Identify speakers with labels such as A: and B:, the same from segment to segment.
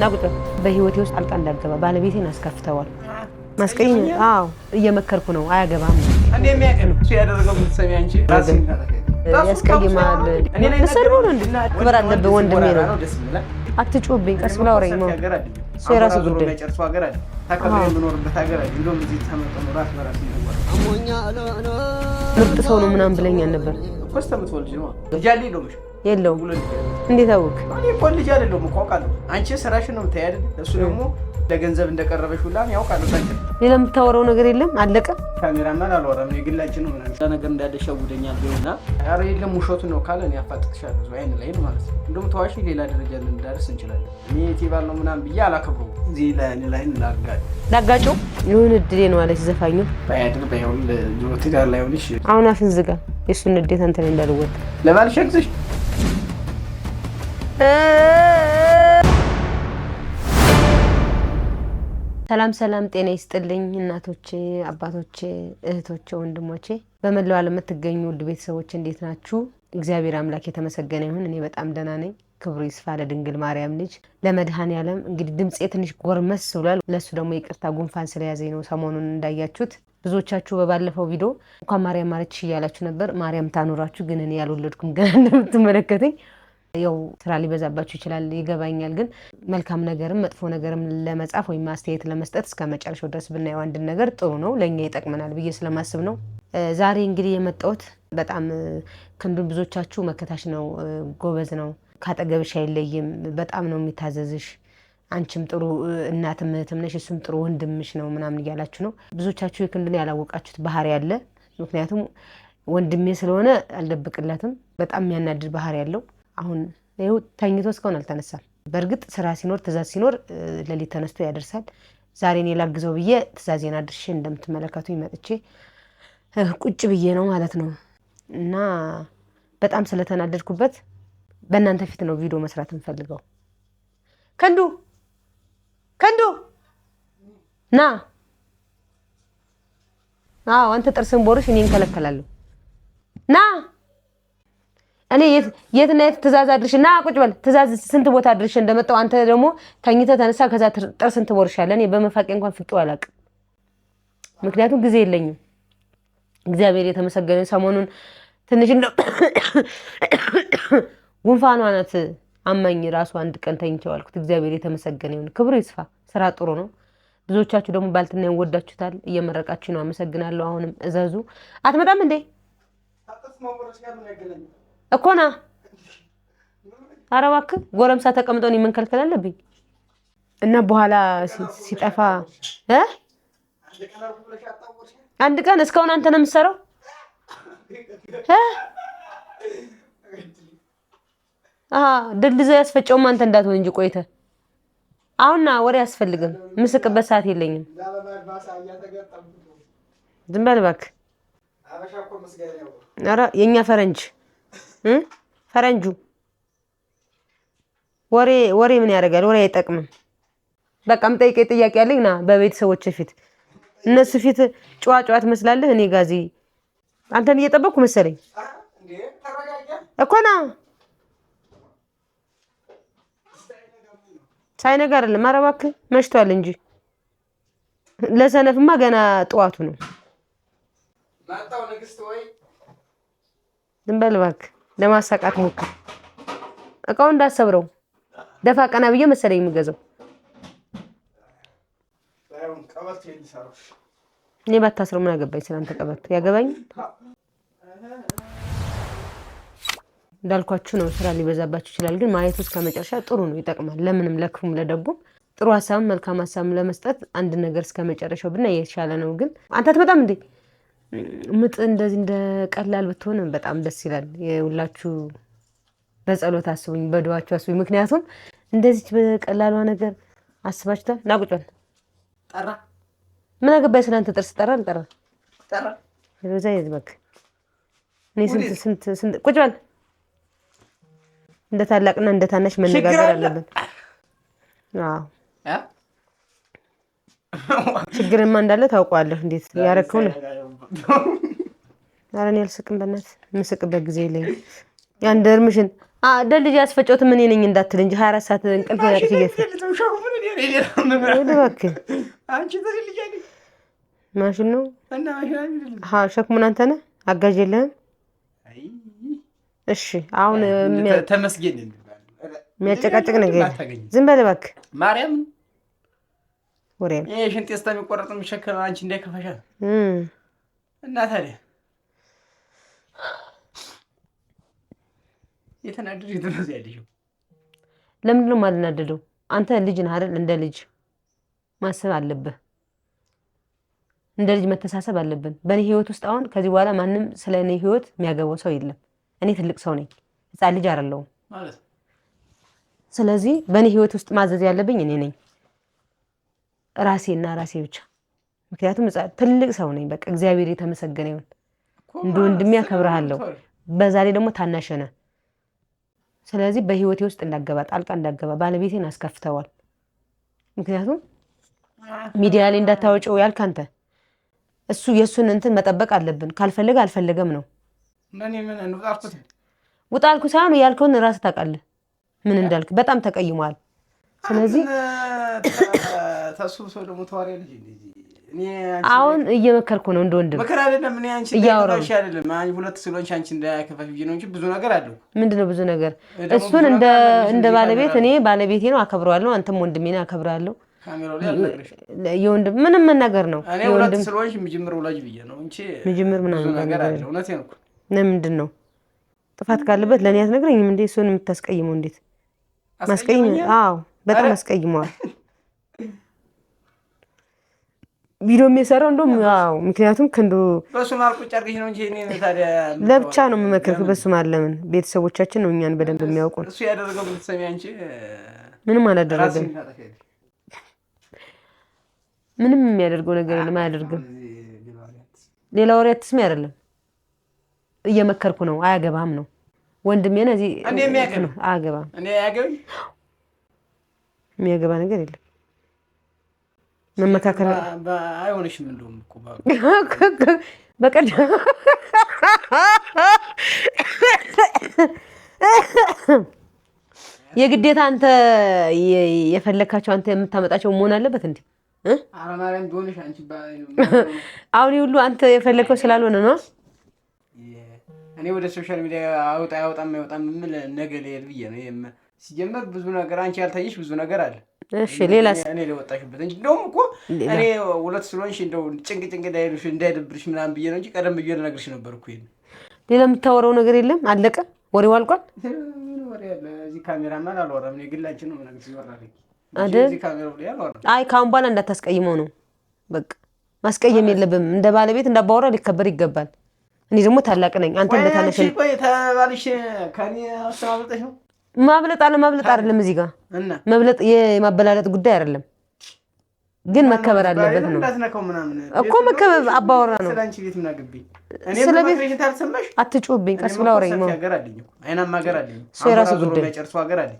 A: ናቁጥ በህይወቴ ውስጥ አልቃ እንዳገባ ባለቤቴን አስከፍተዋል። ማስቀኝ አዎ እየመከርኩ ነው። አያገባም
B: እንዴ የሚያቀም ሲያደርገው ምትሰሚ አንቺ ራስን
A: ያስቀይማል። ለሰርቦ ነው እንዴ ክብር አለበት ወንድሜ ነው። አትጩብኝ ቀስ ብላ ወሬኝ ነው ሴራስ ጉዳይ
B: መጨርሱ ሀገር አይደል ታከብረን የምኖርበት ሀገር አይደል እንደውም እዚህ ተመጣጣኝ ራስ በራስ ነው
A: ምርጥ ሰው ነው ምናምን ብለኛል ነበር
B: ኮስተምት ወልጅ ነው ልጅ አለ የለውም
A: የለውም እንዴት አወቅ
B: እኔ እኮ ልጅ አይደለሁም እኮ አውቃለሁ አንቺ ስራሽን ነው የምታይ አይደል እሱ ደግሞ ለገንዘብ እንደቀረበሽ ሁላ ያውቃል ታንቺ
A: ሌላ የምታወራው ነገር የለም አለቀ
B: ካሜራማን አልወራም የግላችን ነው ምናምን ነገር እንዳደሸውደኛል ቢሆንና ኧረ የለም ውሸቱ ነው ካለ እኔ አፋጥጥሻለሁ አይን ላይ ማለት ነው እንደውም ተዋሺ ሌላ ደረጃ ልንደርስ እንችላለን እኔ ቲባል ነው ምናምን ብዬ አላከብረውም እዚህ ላይ ላጋጩ
A: ይሁን እድሌ ነው አለች ዘፋኙ
B: ባያድር ባይሆን ትዳር ላይ ሆነሽ
A: አሁን አፍን ዝጋ የሱን ንዴት አንተ ላይ እንዳልወጣ
B: ለባልሽ አግዝሽ
A: ሰላም ሰላም ጤና ይስጥልኝ እናቶቼ አባቶቼ እህቶቼ ወንድሞቼ በመላው ዓለም የምትገኙ ውድ ቤተሰቦች እንዴት ናችሁ? እግዚአብሔር አምላክ የተመሰገነ ይሁን እኔ በጣም ደህና ነኝ። ክብሩ ይስፋ ለድንግል ማርያም ልጅ ለመድኃኔዓለም። እንግዲህ ድምጼ ትንሽ ጎርመስ ብሏል። ለሱ ደግሞ ይቅርታ ጉንፋን ስለያዘኝ ነው። ሰሞኑን እንዳያችሁት ብዙዎቻችሁ በባለፈው ቪዲዮ እንኳን ማርያም ማረችሽ እያላችሁ ነበር። ማርያም ታኑራችሁ፣ ግን እኔ ያልወለድኩም ገና እንደምትመለከተኝ ያው ስራ ሊበዛባችሁ ይችላል ይገባኛል። ግን መልካም ነገርም መጥፎ ነገርም ለመጻፍ ወይም ማስተያየት ለመስጠት እስከ መጨረሻው ድረስ ብናየው አንድ ነገር ጥሩ ነው ለኛ ይጠቅመናል ብዬ ስለማስብ ነው። ዛሬ እንግዲህ የመጣሁት በጣም ክንዱን ብዙዎቻችሁ መከታሽ ነው ጎበዝ ነው ካጠገብሽ አይለይም በጣም ነው የሚታዘዝሽ አንቺም ጥሩ እናትም እህትም ነሽ እሱም ጥሩ ወንድምሽ ነው ምናምን እያላችሁ ነው። ብዙዎቻችሁ የክንዱን ያላወቃችሁት ባህሪ ያለ ምክንያቱም ወንድሜ ስለሆነ አልደብቅለትም በጣም የሚያናድድ ባህሪ ያለው አሁን ይኸው ተኝቶ እስካሁን አልተነሳም። በእርግጥ ስራ ሲኖር ትእዛዝ ሲኖር ለሊት ተነስቶ ያደርሳል። ዛሬ እኔ ላግዘው ብዬ ትእዛዜን አድርሼ እንደምትመለከቱኝ መጥቼ ቁጭ ብዬ ነው ማለት ነው። እና በጣም ስለተናደድኩበት በእናንተ ፊት ነው ቪዲዮ መስራት እንፈልገው። ከንዱ ና አዎ አንተ ጥርስን ቦርሽ እኔን ከለከላለሁ ና እኔ የትና የት ትእዛዝ አድርሽና ቁጭ በል ትእዛዝ ስንት ቦታ አድርሽ እንደመጣው አንተ ደግሞ ተኝተህ ተነሳ ከዛ ጥርስን ትቦርሻለህ። እኔ በመፋቄ እንኳን ፍቄው አላውቅም ምክንያቱም ጊዜ የለኝም። እግዚአብሔር የተመሰገነ ሰሞኑን ትንሽ እንደው ጉንፋኗ ናት አማኝ ራሱ አንድ ቀን ተኝቼው አልኩት። እግዚአብሔር የተመሰገነ ይሁን ክብሩ ይስፋ። ስራ ጥሩ ነው። ብዙዎቻችሁ ደግሞ ባልትና ወዳችሁታል እየመረቃችሁ ነው። አመሰግናለሁ። አሁንም እዘዙ። አትመጣም እንዴ እኮና ኧረ እባክህ ጎረምሳ ተቀምጠው እኔን መንከልከል አለብኝ እና በኋላ ሲጠፋ አንድ ቀን እስካሁን አንተ ነው የምትሰራው ድልድዘ ያስፈጨውም አንተ እንዳትሆን እንጂ ቆይተህ አሁንና ወሬ አያስፈልግም። ምስቅበት ሰዓት የለኝም። ዝም በል እባክህ። ኧረ የኛ ፈረንጁ ወሬ ምን ያደርጋል? ወሬ አይጠቅምም። በቃ የምጠይቀኝ ጥያቄ አለኝ ና በቤተሰቦች ፊት እነሱ ፊት ጨዋ ትመስላለህ። እኔ ጋዚ አንተን እየጠበቅኩ መሰለኝ እኮ ና ሳይነጋ አይደለም። ኧረ እባክህ መሽቷል እንጂ ለሰነፍማ ገና ጠዋቱ ነው።
B: ማጣው ንግስት ወይ
A: ዝም በል እባክህ። ለማሳቃት ሞክር። እቃውን እንዳሰብረው ደፋ ቀና ብዬ መሰለኝ የምገዛው። እኔ ባታስረው ምን አገባኝ? ስላንተ ቀበቶ ያገባኝ እንዳልኳችሁ ነው። ስራ ሊበዛባችሁ ይችላል፣ ግን ማየቱ እስከ መጨረሻ ጥሩ ነው፣ ይጠቅማል። ለምንም ለክፉም ለደጉም ጥሩ ሀሳብ መልካም ሀሳብ ለመስጠት አንድ ነገር እስከ መጨረሻው ብናይ የተሻለ ነው። ግን አንተ አትመጣም እንዴ? ምጥ እንደዚህ እንደቀላል ብትሆን በጣም ደስ ይላል። የሁላችሁ በጸሎት አስቡኝ በዱዓችሁ አስቡኝ። ምክንያቱም እንደዚህ በቀላሏ ነገር አስባችኋል። ናቁጫል
B: ጠራ
A: ምን አገባኝ ስላንተ ጥርስ ጠራ ለዛ ይዝበክ እኔ ስንት ቁጭ በል። እንደ ታላቅና እንደ ታናሽ መነጋገር አለብን። አዎ ችግርማ እንዳለ ታውቀዋለህ። እንዴት ያረከው ነው? ኧረ እኔ አልስቅም በእናትህ። የምስቅበት ጊዜ የለኝም። ያን ደርምሽን ደልጅ ያስፈጨሁት ምን ነኝ እንዳትል እንጂ 24 ሰዓት እንቅልፍ ያጥፍ ማሽን ነው ሸክሙን አንተ ነህ አጋዥ የለህም። እሺ አሁን
B: ተመስገን
A: የሚያጨቃጭቅ ነገር ዝም በል እባክህ
B: ማርያም
A: ወሬም
B: ይሄ ሽንጤ እስከሚቆረጥ የሚሸከም አንቺ እንዳይከፋሻል እና ታዲያ የተናደድሽ ድረስ ያለሽው
A: ለምንድን ነው የማልናደደው? አንተ ልጅ ነህ አይደል? እንደ ልጅ ማሰብ አለብህ። እንደ ልጅ መተሳሰብ አለብን። በእኔ ህይወት ውስጥ አሁን ከዚህ በኋላ ማንም ስለ እኔ ህይወት የሚያገባው ሰው የለም። እኔ ትልቅ ሰው ነኝ፣ ህፃን ልጅ አይደለሁም ማለት። ስለዚህ በእኔ ህይወት ውስጥ ማዘዝ ያለብኝ እኔ ነኝ፣ ራሴና ራሴ ብቻ። ምክንያቱም ትልቅ ሰው ነኝ። በቃ እግዚአብሔር የተመሰገነ ይሁን። እንደ ወንድሜ አከብርሃለሁ። በዛ ላይ ደግሞ ታናሽ ነህ። ስለዚህ በህይወቴ ውስጥ እንዳገባ ጣልቃ እንዳገባ ባለቤቴን አስከፍተዋል። ምክንያቱም ሚዲያ ላይ እንዳታወጪው ያልክ አንተ እሱ የሱን እንትን መጠበቅ አለብን። ካልፈለገ አልፈለገም ነው። ውጣ አልኩ ሳይሆን ያልከውን ራስህ ታውቃለህ ምን እንዳልክ። በጣም ተቀይሟል። ስለዚህ
B: ተሱሶ ደግሞ ተዋሪያለሽ እኔ
A: አሁን እየመከርኩ ነው እንደ ወንድም
B: መከራ አይደለም። እኔ አንቺ እንዳይከፋሽ አይደለም አንቺ ሁለት ስለሆንሽ አንቺ እንዳይከፋሽ ብዬሽ ነው እንጂ ብዙ ነገር አለው።
A: ምንድነው ብዙ ነገር? እሱን እንደ ባለቤት እኔ ባለቤቴ ነው አከብረዋለሁ። አንተም ወንድሜ ነው አከብራለሁ።
B: ካሜራው ላይ አልነግርሽ
A: የወንድም ምንም መናገር ነው።
B: እኔ ሁለት ስለሆንሽ ምጅምር ወላጅ ብዬሽ ነው እንጂ
A: ምጅምር ምን
B: ነገር አለ። እውነቴን ነው።
A: ለምንድን ነው ጥፋት ካለበት ለኔ አትነግረኝም እንዴ? እሱን የምታስቀይመው እንዴት? ማስቀይም? አዎ በጣም አስቀይመዋል። ቪዲዮ የሚሰራው እንደውም አዎ፣ ምክንያቱም ከንዱ
B: በሱ ማርቆ ጫርግሽ ነው እንጂ እኔ ታዲያ
A: ለብቻ ነው የምመክርህ። በሱ ማለምን ቤተሰቦቻችን ነው እኛን በደንብ የሚያውቁን።
B: እሱ ያደረገው ብትሰሚ አንቺ
A: ምንም አላደረገም። ምንም የሚያደርገው ነገር የለም። አያደርግም። ሌላ ወሬ አትስሚ አይደለም እየመከርኩ ነው። አያገባም ነው ወንድሜ ነው። እዚህ
B: እንዴ የሚያገባ ነው።
A: አያገባም።
B: እኔ አያገባኝ
A: የሚያገባ ነገር የለም። መመካከር
B: አይሆንሽም። እንደውም እኮ
A: በቀደም የግዴታ አንተ የፈለካቸው አንተ የምታመጣቸው መሆን አለበት እንዴ?
B: አራማሪያም ቢሆንሽ አንቺ
A: አሁን ሁሉ አንተ የፈለከው ስላልሆነ ነው።
B: እኔ ወደ ሶሻል ሚዲያ አውጣም ምን ነገር ላይ ብዬ ነው ሲጀመር ብዙ ነገር አንቺ ያልታየሽ ብዙ ነገር አለ።
A: እሺ ሌላስ?
B: እኔ ለወጣሽበት እንጂ እንደውም እኮ እኔ ሁለት ስለሆንሽ እንደው ጭንቅ እንዳይደብርሽ ምናምን ብዬ ነው እንጂ ቀደም ብዬ ልነግርሽ ነበር እኮ። ይሄን
A: ሌላ የምታወራው ነገር የለም? አለቀ? ወሬው አልቋል?
B: ወሬ አለ። እዚህ ካሜራማን አልወራም። እኔ ግላችን ነው ምናምን ሲወራልኝ
A: አይደል?
B: እዚህ ካሜራው ላይ አልወራም።
A: አይ ካሁን በኋላ እንዳታስቀይመው ነው በቃ። ማስቀየም የለብም። እንደ ባለቤት እንዳባወራ ሊከበር ይገባል። እኔ ደግሞ ታላቅ ነኝ። አንተ እንደታነሽ
B: ነኝ። ቆይ ተባልሽ ከኔ አስተማምጠሽ ነው
A: ማብለጥ አይደለም እዚህ ጋር መብለጥ የማበላለጥ ጉዳይ አይደለም፣ ግን መከበር አለበት ነው እኮ። መከበር አባወራ ነው።
B: ስለአንቺ ቤት ምን አገባኝ? እኔ
A: ስለቤት
B: ታልሰማሽ
A: አትጩብኝ። ቀስ ብላ አውራኝ ነው።
B: ሀገር አለኝ እኮ አይናማ ሀገር አለኝ።
A: የራሱ ጉዳይ
B: የሚጨርሱ ሀገር አለኝ።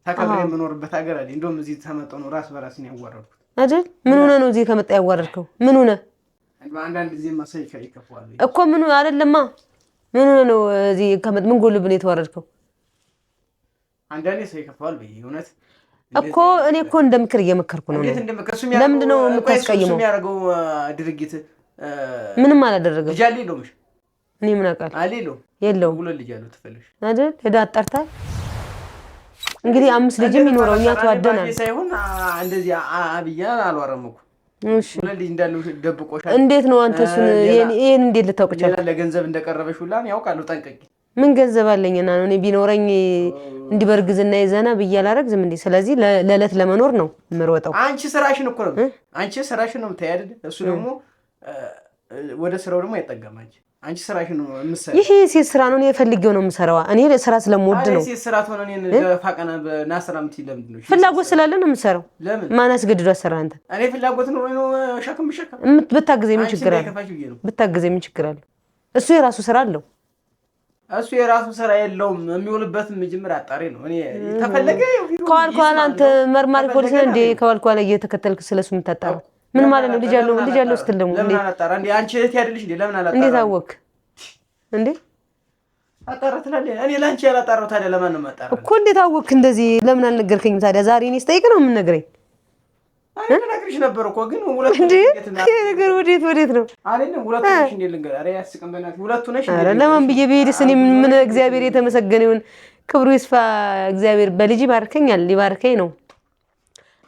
B: ተከብሬ የምኖርበት ሀገር አለኝ። እንደውም እዚህ ተመጣው ነው ራስ በራስ ነው ያዋረድኩት
A: አይደል? ምን ሆነ ነው እዚህ ከመጣ ያዋረድከው? ምን ሆነ?
B: አንዳንድ ጊዜ ማሰይካ ይከፋዋል
A: እኮ ምን አይደለማ። ምን ሆነ ነው እዚህ ከመጣ ምን ጎልብን የተዋረድከው?
B: አንዳንዴ ሰው ይከፋዋል በእውነት
A: እኮ። እኔ እኮ እንደምክር እየመከርኩ ነው። ለምንድን ነው የምታስቀይመው?
B: የሚያደርገው ድርጊት
A: ምንም አላደረገም።
B: ልጅ አለ የለውም?
A: እኔ ምን አውቃለሁ?
B: አለ
A: የለውም።
B: ሁለት ልጅ አለው ትፈልሽ
A: አይደል? ሄዳ አጣርታ እንግዲህ 5 ልጅም ይኖረው እኛ ተዋደናል
B: ሳይሆን እንደዚህ አብያ አልዋረም እኮ። እሺ ሁለት ልጅ እንዳለው ደብቆሻል።
A: እንዴት ነው አንተ እሱን ይሄን እንዴት ልታውቅ ቻልክ?
B: ለገንዘብ እንደቀረበሽ ሁላ ያውቃለሁ። ጠንቀቂ። ምን
A: ገንዘብ አለኝና ነው እኔ ቢኖረኝ እንዲህ በርግዝና የዘና ብዬ አላረግዝም እንዴ? ስለዚህ ለዕለት ለመኖር ነው የምሮጠው።
B: አንቺ ስራሽን እኮ ነው አንቺ ስራሽን ነው የምታይ አይደል? እሱ ደግሞ ወደ ስራው ደግሞ አይጠጋም። አንቺ ስራሽን ነው የምትሰራው።
A: ይሄ ሴት ስራ ነው። እኔ ፈልጌው ነው የምሰራው። እኔ ስራ ስለምወድ ነው።
B: ሴት ስራ ሆነ እኔ ፋቀና በናስራ ምትይ ለምንድን ነው?
A: ፍላጎት ስላለ ነው የምሰራው። ማን አስገድዶ አሰራ አንተ?
B: እኔ ፍላጎት ነው ሸክም
A: ብታግዘኝ ምን ችግር አለ? ብታግዘኝ ምን ችግር አለ? እሱ የራሱ ስራ አለው።
B: እሱ የራሱ ስራ የለውም። የሚውልበትም መጀመሪያ አጣሪ ነው። እኔ ተፈለገ
A: ከዋልኳላ አንተ መርማሪ ፖሊስ ነህ እንዴ? ከዋልኳላ እየተከተልክ ስለሱ የምታጣራው ምን ማለት ነው? ልጅ አለው ስትል ደግሞ
B: ለምን አላጣራ እንዴ? አንቺ እህት ያድልሽ እንዴ? ለምን አላጣራ?
A: እንዴት አወክ እንዴ?
B: አጣራትላለህ። እኔ ላንቺ ያላጣራው ታዲያ ለማን ነው የማጣራው
A: እኮ? እንዴት አወቅህ እንደዚህ? ለምን አልነገርከኝም ታዲያ? ዛሬ እኔ ስጠይቅ ነው የምንነግረኝ?
B: አይ ነግሬሽ ነበር እኮ ግን ሁለቱ
A: ነገር ወዴት ነው
B: አይደለም? ሁለቱ ነሽ እንዴ ልንገር? ኧረ ያስቀም በእናትህ ሁለቱ ነሽ እንዴ?
A: ኧረ ለማን ብዬ ብሄድስ? እኔ ምን እግዚአብሔር የተመሰገነ ይሁን ክብሩ ይስፋ እግዚአብሔር በልጅ ይባርከኛል። ሊባርከኝ ነው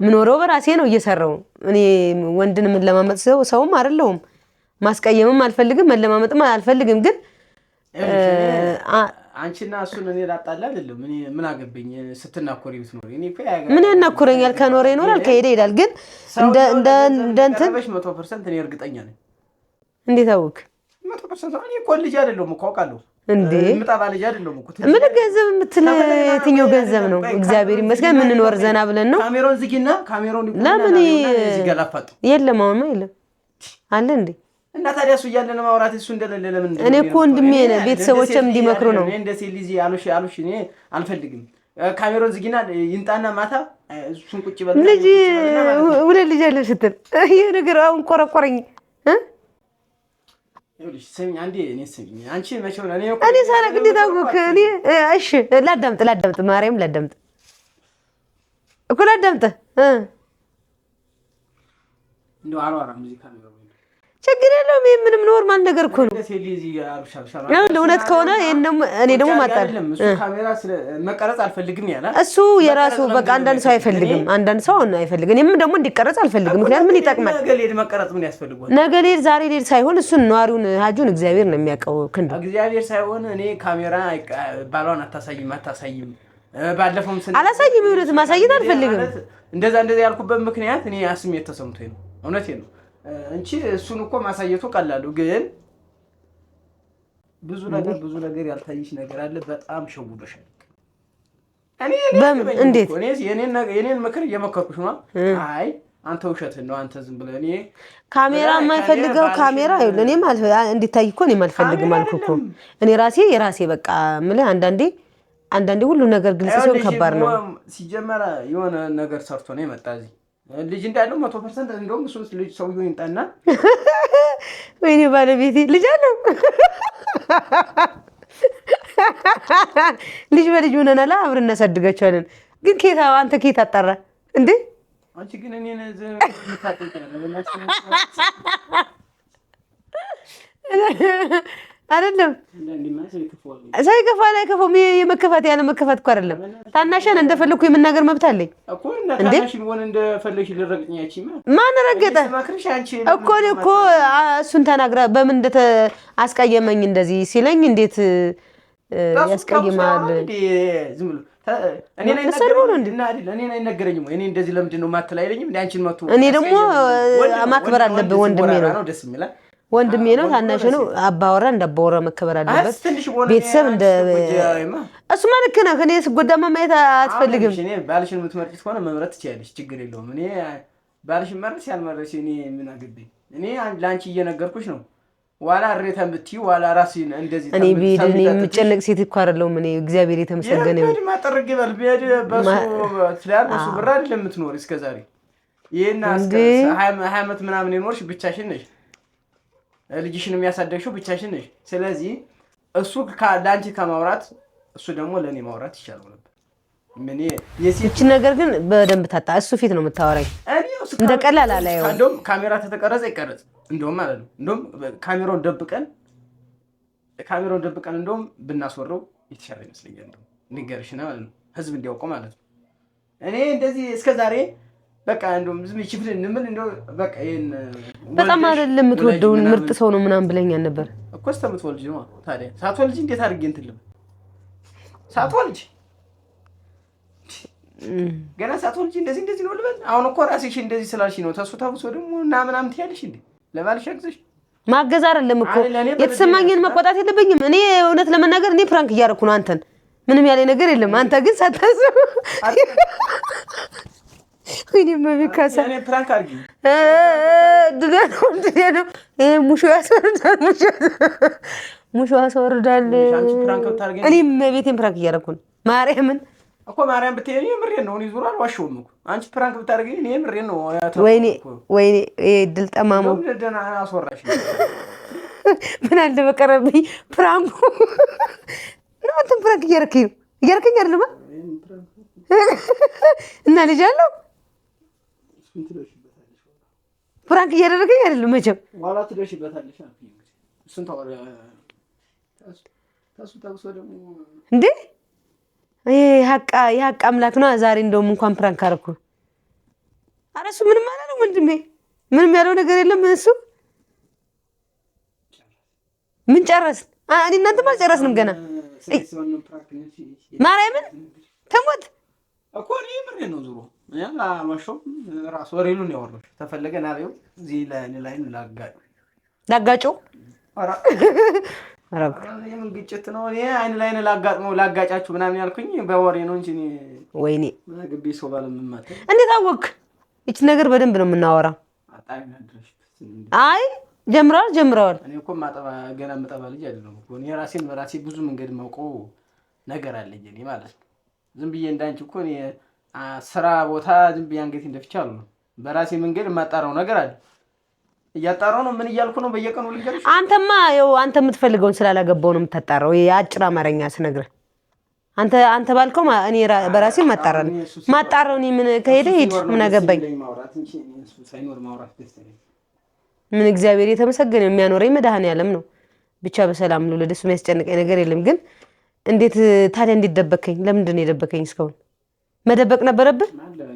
A: ምኖረው በራሴ ነው እየሰራው። እኔ ወንድን ምን ለማመጥ ሰውም አይደለሁም። ማስቀየምም አልፈልግም፣ መለማመጥም አልፈልግም። ግን
B: አንቺና እሱን እኔ ላጣላ አይደለም። እኔ ምን አገበኝ ስትናኮሪ ብትኖሪ? እኔ እኮ
A: ምን ያናኮረኛል? ከኖረ ይኖራል፣ ከሄደ ይሄዳል። ግን እንደ እንትን
B: 100% እኔ እርግጠኛ ነኝ።
A: እንዴት አወቅ?
B: 100% እኔ እኮ ልጅ አይደለሁም እኮ አውቃለሁ።
A: እንዴ
B: ምጣባ ልጅ አይደለሁም እኮ።
A: ምን ገንዘብ የምትል የትኛው ገንዘብ ነው? እግዚአብሔር ይመስገን የምንኖር ዘና ብለን ነው።
B: ካሜራውን ዝጊና ካሜራውን
A: ለምን
B: ይገላፋጥ?
A: የለም አሁንማ የለም አለ እንዴ።
B: እና ታዲያ እሱ እያለ ነው ማውራት እሱ እንደሌለ ለምን?
A: እኔ እኮ ወንድሜ ነህ፣ ቤተሰቦችም እንዲመክሩ ነው።
B: እኔ እንደ ሴት ልጅ አሉሽ እኔ አልፈልግም። ካሜራውን ዝጊና ይንጣና ማታ እሱን ቁጭ በል።
A: ልጅ ሁለት ልጅ አለ ስትል ይሄ ነገር አሁን ቆረቆረኝ።
B: ይኸውልሽ ስሚኝ አንዴ፣ እኔ ስሚኝ አንቺ መቼም
A: እኔ ሳላቅ እንዴት አወቅህ? እኔ እሺ ላዳምጥ ማርያም ላዳምጥ እኮ ላዳምጥ
B: እንደው አልዋራም ሙዚቃ ነው።
A: ችግር የለውም። ይሄ ምንም ኖርማል ነገር እኮ ነው። እውነት ከሆነ እኔ ደግሞ ማጣር
B: መቀረጽ አልፈልግም ያለ እሱ
A: የራሱ በቃ አንዳንድ ሰው አይፈልግም፣ አንዳንድ ሰው አይፈልግም። እኔም ደግሞ እንዲቀረጽ አልፈልግም። ምክንያቱም ምን ይጠቅማል?
B: ነገ ሌድ መቀረጽ ምን ያስፈልጋል?
A: ነገ ሌድ ዛሬ ሌድ ሳይሆን እሱን ነዋሪውን ሀጁን እግዚአብሔር ነው የሚያውቀው። ክንዱ
B: እግዚአብሔር ሳይሆን እኔ ካሜራ ባሏን አታሳይም ባለፈውም
A: አላሳይም። ይኸውልህ ማሳየት አልፈልግም።
B: እንደዛ ያልኩበት ምክንያት እኔ ስሜት ተሰምቶኝ ነው። እውነቴን ነው እንቺ እሱን እኮ ማሳየቱ ቀላሉ፣ ግን ብዙ ነገር ያልታየሽ ነገር አለ። በጣም ሸውዶሻል። እኔ
A: በምን እንዴት
B: የኔን ምክር እየመከርኩሽ ነው። አይ አንተ ውሸትን ነው አንተ ዝም ብለህ እኔ
A: ካሜራ የማይፈልገው ካሜራ ይኸውልህ፣ እኔ ማለት እንዲታይ እኮ እኔ አልፈልግም አልኩ እኮ። እኔ ራሴ በቃ የምልህ አንዳንዴ ሁሉ ነገር ግልጽ ሲሆን ከባድ ነው።
B: ሲጀመር የሆነ ነገር ሰርቶ ነው የመጣ እዚህ ልጅ እንዳለው 100% እንደውም እሱ ልጅ ሰውዬው ይንጣና
A: ወይኔ ባለቤቴ ልጅ አለው። ልጅ በልጅ ሆነናል፣ አብረን እናሳድጋቸዋለን። ግን አንተ ኬት አጣራ እንዴ?
B: አንቺ ግን እኔ
A: አይደለም ሳይከፋ ላይ ከፋው የመከፋት ያለ መከፋት እኮ አይደለም። ታናሽን እንደፈለኩ የመናገር መብት አለኝ
B: እኮ እና ታናሽ ቢሆን እንደፈለግሽ ልረግኛቺ
A: ማን ረገጠ እኮ እሱን ተናግራ በምን አስቀየመኝ እንደዚህ ሲለኝ እንዴት ያስቀይማል?
B: ዝም ብሎ እኔ አይነገረኝም። እኔ እንደዚህ ለምንድን ነው የማትል አይለኝም። እንደ አንቺን መቶ
A: እኔ ደግሞ ማክበር አለብህ። ወንድሜ ነው
B: ደስ የሚላል
A: ወንድሜ ነው፣ ታናሽ ነው። አባወራ እንዳባወራ መከበር አለበት። ቤተሰብ እንደ እሱማ ልክ ነህ። እኔ ስጎዳማ ማየት አትፈልግም።
B: እኔ ባልሽን የምትመርጭ ከሆነ መምረጥ ትችያለሽ፣ ችግር የለውም። እኔ ባልሽን መርጭ ያልመረጥሽ እኔ ምን አገባኝ? እኔ ለአንቺ እየነገርኩሽ ነው። ዋላ እሬታ ብትይው ዋላ ራስሽን እንደዚህ
A: እኔ ቢሄድ እኔ የምጨነቅ ሴት እኮ አይደለሁም። እኔ እግዚአብሔር የተመሰገነ ይሁን።
B: ቢሄድ ማጠርግ ይበል ቢሄድ በሱ ትላል በሱ ብር አይደለም የምትኖር እስከዛሬ ይሄን 20 ዓመት ምናምን የኖርሽ ብቻሽን ነሽ። ልጅሽን የሚያሳደግሽው ብቻሽን ነሽ። ስለዚህ እሱ ለአንቺ ከማውራት እሱ ደግሞ ለእኔ ማውራት ይቻላል ነበር።
A: ይህችን ነገር ግን በደንብ ታጣ እሱ ፊት ነው የምታወራኝ። እንደ ቀላል አላየው።
B: እንደውም ካሜራ ተተቀረጸ ይቀረጽ እንደውም ማለት ነው። እንደውም ካሜራውን ደብቀን እንደውም ብናስወረው የተሻለ ይመስለኛል። እንደውም ንገርሽ ነው ማለት ነው፣ ህዝብ እንዲያውቀው ማለት ነው። እኔ እንደዚህ እስከዛሬ በቃ እንደውም ዝም ይችፍል እንምን እንደው በቃ ይሄን
A: በጣም አይደለም የምትወደውን ምርጥ ሰው ነው ምናምን ብለኛል ነበር
B: እኮ። እስከምትወልጂ ነው ታዲያ። ሳትወልጂ እንዴት አድርጌ እንትን ልበል? ሳትወልጂ ገና ሳትወልጂ እንደዚህ ነው ልበል? አሁን እኮ ራስሽ እንደዚህ ስላልሽ ነው ተሱ ታውሶ ደግሞ እና ምናምን ትያለሽ እንዴ? ለባልሽ አግዘሽ
A: ማገዝ አይደለም እኮ የተሰማኝን መቆጣት የለብኝም። እኔ እውነት ለመናገር እኔ ፕራንክ እያደረኩ ነው አንተን። ምንም ያለ ነገር የለም። አንተ ግን ሳታስብ ወይኔ መቢካሳ
B: እኔ ፕራንክ አድርጊ
A: ነው ይሄ ሙሾ ያስወርዳል። እኔም ቤቴን ፕራንክ እያደረኩ ነው። ማርያምን
B: እኮ ማርያም ብትሄጂ ምሬን ነው። እኔ ዙር አልዋሸሁም እኮ አንቺ ፕራንክ ብታደርጊ እኔ ምሬን ነው።
A: ወይኔ ድል ጠማሞ
B: ደህና አስወራሽ።
A: ምን አለ በቀረብኝ ፕራንኩ ነው አንተም ፍራንክ እያረከኝ አይደለም እና ልጅ አለው ፍራንክ እያደረገኝ አይደለም መቼም
B: ዋላ ትደርሽበታለሽ እሱን ታውሶ ደግሞ
A: እንዴ የሀቅ አምላክ ነው ዛሬ እንደውም እንኳን ፍራንክ አደረኩ ኧረ እሱ ምንም አላለው ወንድሜ ምንም ያለው ነገር የለም እሱ ምን ጨረስን እኔ እናንተም አልጨረስንም ገና ማርያምን ተሞት
B: እኮ እኔ ምሬ ነው ዙሮ አልዋሸሁም ራሱ ወሬሉን ያወራሽ ተፈለገ ናሬው እዚህ ላይ
A: ላጋጨው ኧረ
B: የምን ግጭት ነው እኔ አይን ላይ ላጋጫችሁ ምናምን ያልኩኝ በወሬ ነው እንጂ እኔ
A: ወይኔ
B: ግቢ ሰው ባለምማተ
A: እንዴት አወክ እቺ ነገር በደንብ ነው የምናወራው አይ ጀምረዋል
B: እኔ እኮ ገና መጣባ ልጅ አይደለም እኮ እኔ ራሴ ብዙ መንገድ ማውቀው ነገር አለኝ እኔ ማለት ነው ዝም ብዬ እንዳንቺ እኮ እኔ ስራ ቦታ ዝም ብዬ አንገቴ እንደፍቻለሁ በራሴ መንገድ የማጣራው ነገር አለ እያጣራው ነው ምን እያልኩ ነው በየቀኑ ልንገርሽ
A: አንተማ አንተ የምትፈልገውን ስላላገባው ነው የምታጣራው የአጭር አማርኛ ስነግርህ አንተ ባልከው እኔ በራሴ ማጣራው እኔ ምን ከሄደ ሂድ ምን አገባኝ ምን እግዚአብሔር የተመሰገነ የሚያኖረኝ መድኃኔዓለም ነው ብቻ በሰላም ነው ለደሱ የሚያስጨንቀኝ ነገር የለም ግን እንዴት ታዲያ እንዲደበከኝ ለምንድን ነው የደበከኝ እስካሁን መደበቅ ነበረብህ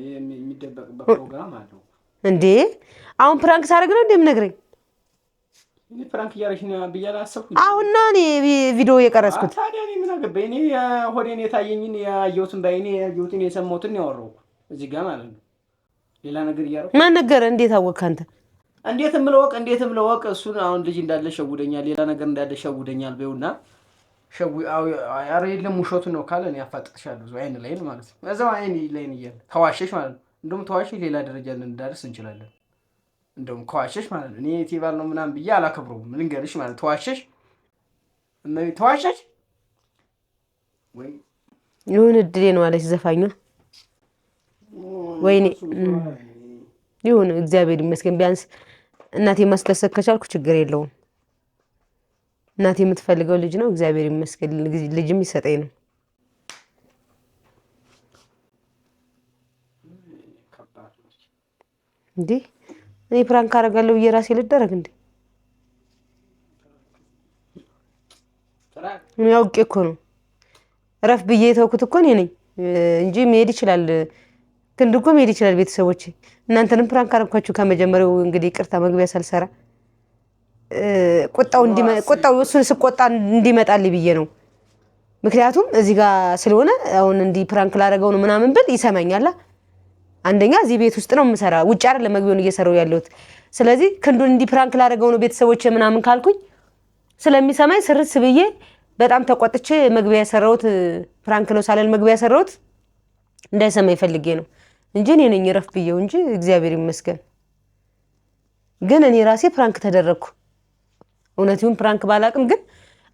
B: የሚደበቅበት ፕሮግራም አለው
A: እንዴ አሁን ፕራንክ ሳደርግ ነው እንደምነግረኝ
B: እኔ ፕራንክ እያደረግሽ ነው ብያለሁ አሰብኩኝ
A: አሁንና እኔ ቪዲዮ የቀረጽኩት
B: ታዲያ እኔ ምን አገባኝ እኔ ሆዴን የታየኝን ያየሁትን ባይኔ ያየሁትን የሰማሁትን ያወራው እዚህ ጋር ማለት ነው ሌላ ነገር እያደረኩ
A: ማን ነገረ እንዴት አወቅህ አንተ
B: እንዴትም ለወቅ እሱን አሁን ልጅ እንዳለ ሸውደኛል ሌላ ነገር እንዳለ ሸውደኛል በይውና ኧረ የለም ውሸቱን ነው ካለ እኔ አፋጥጥሻለሁ አይን ላይ ማለት ነው እዛው አይን ላይ ነው እያለ ተዋሸሽ ማለት ነው እንደውም ተዋሸሽ ሌላ ደረጃ ልንዳርስ እንችላለን እንደውም ከዋሸሽ ማለት ነው እኔ ቲባል ነው ምናምን ብዬ አላከብረውም ልንገርሽ ማለት ተዋሸሽ ወይ
A: ይሁን እድሌ ነው አለች ዘፋኙ ወይኔ ይሁን እግዚአብሔር ይመስገን ቢያንስ እናቴ ማስደሰት ከቻልኩ ችግር የለውም እናቴ የምትፈልገው ልጅ ነው እግዚአብሔር ይመስገን ልጅም ይሰጠኝ ነው እንዴ እኔ ፕራንክ አደርጋለሁ በየራሴ ልደረግ እንዴ እኔ አውቄ እኮ ነው ረፍ ብዬ ተውኩት እኮ እኔ ነኝ እንጂ መሄድ ይችላል ክንድ እኮ መሄድ ይችላል ቤተሰቦቼ እናንተንም ፕራንክ አደረኳችሁ ከመጀመሪያው እንግዲህ ይቅርታ መግቢያ ሳልሰራ ቁጣው እሱን ስቆጣ እንዲመጣልኝ ብዬ ነው ምክንያቱም እዚህ ጋር ስለሆነ አሁን እንዲ ፕራንክ ላደርገው ነው ምናምን ብል ይሰማኛል አንደኛ እዚህ ቤት ውስጥ ነው የምሰራ ውጭ አይደለም መግቢያውን እየሰራው ያለሁት ስለዚህ ክንዱን እንዲ ፕራንክ ላደርገው ነው ቤተሰቦቼ ምናምን ካልኩኝ ስለሚሰማኝ ስርስ ብዬ በጣም ተቆጥቼ መግቢያ ያሰራሁት ፕራንክ ነው ሳለል መግቢያ ያሰራሁት እንዳይሰማኝ ፈልጌ ነው እንጂ እኔ ነኝ ረፍ ብዬው እንጂ እግዚአብሔር ይመስገን ግን እኔ ራሴ ፕራንክ ተደረኩ እውነቱን ፕራንክ ባላቅም ግን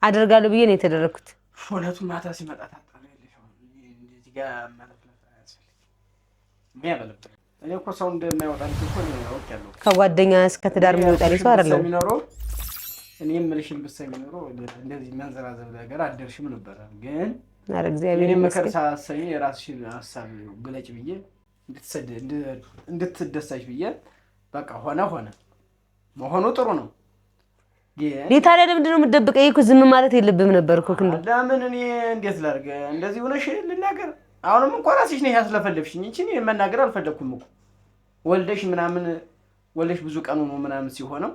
A: አደርጋለሁ ብዬ ነው የተደረኩት
B: እውነቱን ማታ ሲመጣ ታጣለሽ እንደዚህ ጋር ማለት ነው የሚያበለጥ እኔ እኮ ሰው እንደማይወጣልኝ እኮ ነው ያውቃለሁ
A: ከጓደኛ እስከ ትዳር የሚወጣልኝ ሰው አይደለም
B: እኔ ምልሽን ብትሰሚ ኖሮ እንደዚህ መንዘራዘብ ነገር አደርሽም ነበር ግን
A: አረ እግዚአብሔር
B: ይመስገን ሳሰኝ የራስሽን ሐሳብ ግለጭ ብዬ እንድትደሳሽ ብዬ በቃ ሆነ መሆኑ ጥሩ ነው
A: ታዲያ ለምንድን ነው የምትደብቀኝ እኮ ዝም ማለት የለብህም ነበር እኮ ክንዱ
B: ለምን እኔ እንዴት ላድርግ እንደዚህ ሆነሽ ልናገር አሁንም እንኳን ራስሽ ነሽ ያስለፈለፍሽኝ እንጂ እኔ መናገር አልፈለኩም እኮ ወልደሽ ብዙ ቀኑ ነው ምናምን ሲሆነው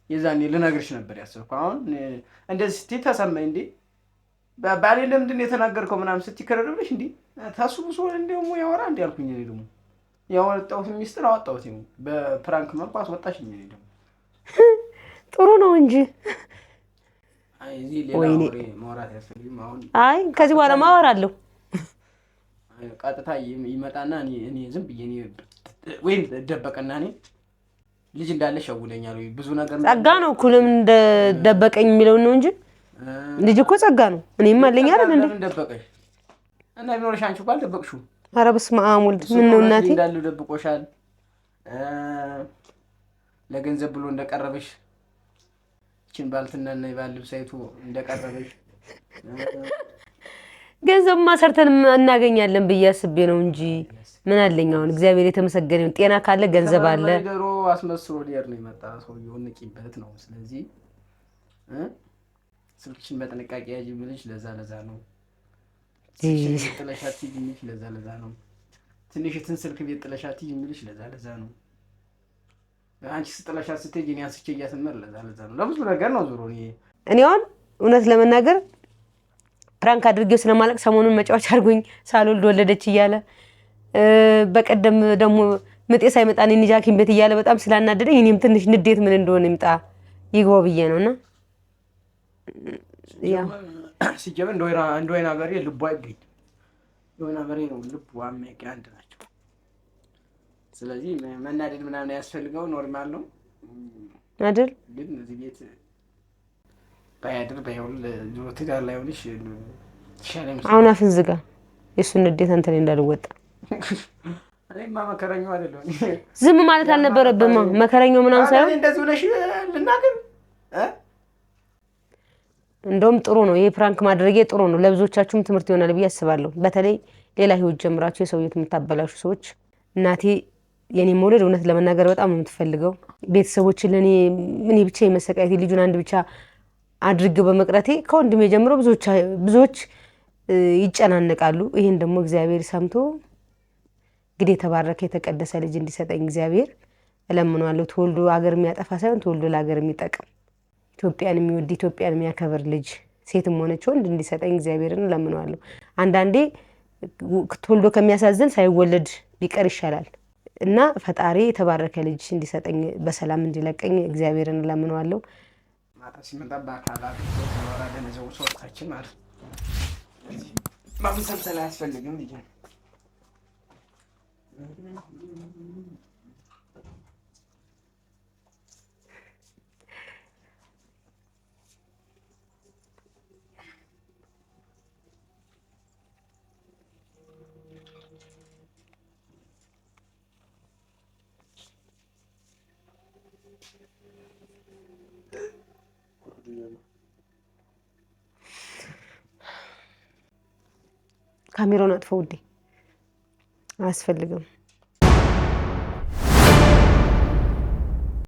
B: የዛኔ ልነግርሽ ነበር ያሰብኩ አሁን እንደዚህ ስትይ ተሰማኝ እንዴ ባሌ ለምንድን ነው የተናገርከው ምናምን ስትይ ከረደብሽ እንዴ ታስቡስ ወይ እንደሞ ያወራ እንዴ አልኩኝ እኔ ደግሞ ያወጣሁት ሚስጥር አወጣሁት በፕራንክ መልኩ አስወጣሽኝ እኔ ደግሞ
A: ጥሩ ነው እንጂ
B: አይ እዚህ ሌላ ወሬ ማውራት ያስፈልግም አሁን
A: አይ ከዚህ በኋላ ማወራለሁ
B: ቀጥታ ይመጣና እኔ ዝም ብዬ እኔ ወይም ደበቀና እኔ ልጅ እንዳለ ሸውለኛል ወይ ብዙ ነገር
A: ጸጋ ነው እኮ ለምን ደበቀኝ የሚለው ነው እንጂ ልጅ እኮ ጸጋ ነው እኔም አለኝ አይደል እንዴ
B: ለምን ደበቀሽ እና ቢኖርሽ አንቺ ባል ደበቅሽው
A: ኧረ በስመ አብ ወልድ ምን ነው እናቴ
B: እንዳለ ደብቆሻል ለገንዘብ ብሎ እንደቀረበሽ እቺን ባልትናና ይባል ልብሳይቱ እንደቀረበሽ
A: ገንዘብ ማሰርተን እናገኛለን ብዬ አስቤ ነው እንጂ ምን አለኝ አሁን። እግዚአብሔር የተመሰገነ ይሁን። ጤና ካለ ገንዘብ አለ።
B: ነገሩ አስመስሎ ሊሄድ ነው የመጣ ሰውዬው ንቂበት ነው። ስለዚህ ስልክሽን በጥንቃቄ ያዥ ብልሽ ለዛ ነው። ስልክሽን ጥለሻት ይልሽ ለዛ ነው። ትንሽትን ስልክ ቤት ጥለሻት ይልሽ ለዛ ነው። አንቺ ስጥለሻት ስትሄጂ እኔ አንስቼ እያስመር ለዛ ነው። ለብዙ ነገር ነው ዙሮ
A: እኔ አሁን እውነት ለመናገር ፕራንክ አድርጌው ስለማለቅ ሰሞኑን መጫወቻ አድርጎኝ ሳልወልድ ወለደች እያለ በቀደም ደግሞ ምጤ ሳይመጣ እኔን ሐኪም ቤት እያለ በጣም ስላናደደኝ እኔም ትንሽ ንዴት ምን እንደሆነ ይምጣ ይግባው ብዬ ነውና
B: ሲጀመር እንደ ወይና በሬ ልቡ አይገኝ። የወይና በሬ ነው ልቡ አሜቂ አንድ ናቸው። ስለዚህ መናደድ ምናምን ያስፈልገው ኖርማል ነው
A: አይደል?
B: ግን እዚህ ቤት ባያድር ባይውል ጆሮ ትዳር ላይ ሆነሽ ሻለም
A: አሁን አፍን ዝጋ። የእሱን ንዴት አንተ ላይ እንዳልወጣ።
B: እኔማ መከረኛው አይደለም።
A: ዝም ማለት አልነበረብህም። መከረኛው ምናምን ሳይሆን
B: እንደዚህ ብለሽ ልናገር
A: እንደውም ጥሩ ነው። ይሄ ፕራንክ ማድረጌ ጥሩ ነው። ለብዙዎቻችሁም ትምህርት ይሆናል ብዬ አስባለሁ። በተለይ ሌላ ህይወት ጀምራችሁ የሰው ህይወት የምታበላሹ ሰዎች። እናቴ የኔ መውለድ እውነት ለመናገር በጣም ነው የምትፈልገው። ቤተሰቦችን ለኔ ብቻ የመሰቃየት ልጁን አንድ ብቻ አድርገው በመቅረቴ ከወንድሜ ጀምሮ ብዙዎች ይጨናነቃሉ። ይሄን ደግሞ እግዚአብሔር ሰምቶ እንግዲህ የተባረከ የተቀደሰ ልጅ እንዲሰጠኝ እግዚአብሔር እለምነዋለሁ። ተወልዶ ሀገር የሚያጠፋ ሳይሆን ተወልዶ ለሀገር የሚጠቅም ኢትዮጵያን የሚወድ ኢትዮጵያን የሚያከብር ልጅ ሴትም ሆነች ወንድ እንዲሰጠኝ እግዚአብሔርን እለምነዋለሁ። አንዳንዴ ተወልዶ ከሚያሳዝን ሳይወለድ ቢቀር ይሻላል እና ፈጣሪ የተባረከ ልጅ እንዲሰጠኝ በሰላም እንዲለቀኝ እግዚአብሔርን እለምነዋለሁ።
B: ማታ ሲመጣ በአካላት ወራ ደነዘው ሰዎቻችን ማለት ማምሰልሰል አያስፈልግም ልጅ
A: ካሜራውን አጥፈው ውዴ፣ አያስፈልግም።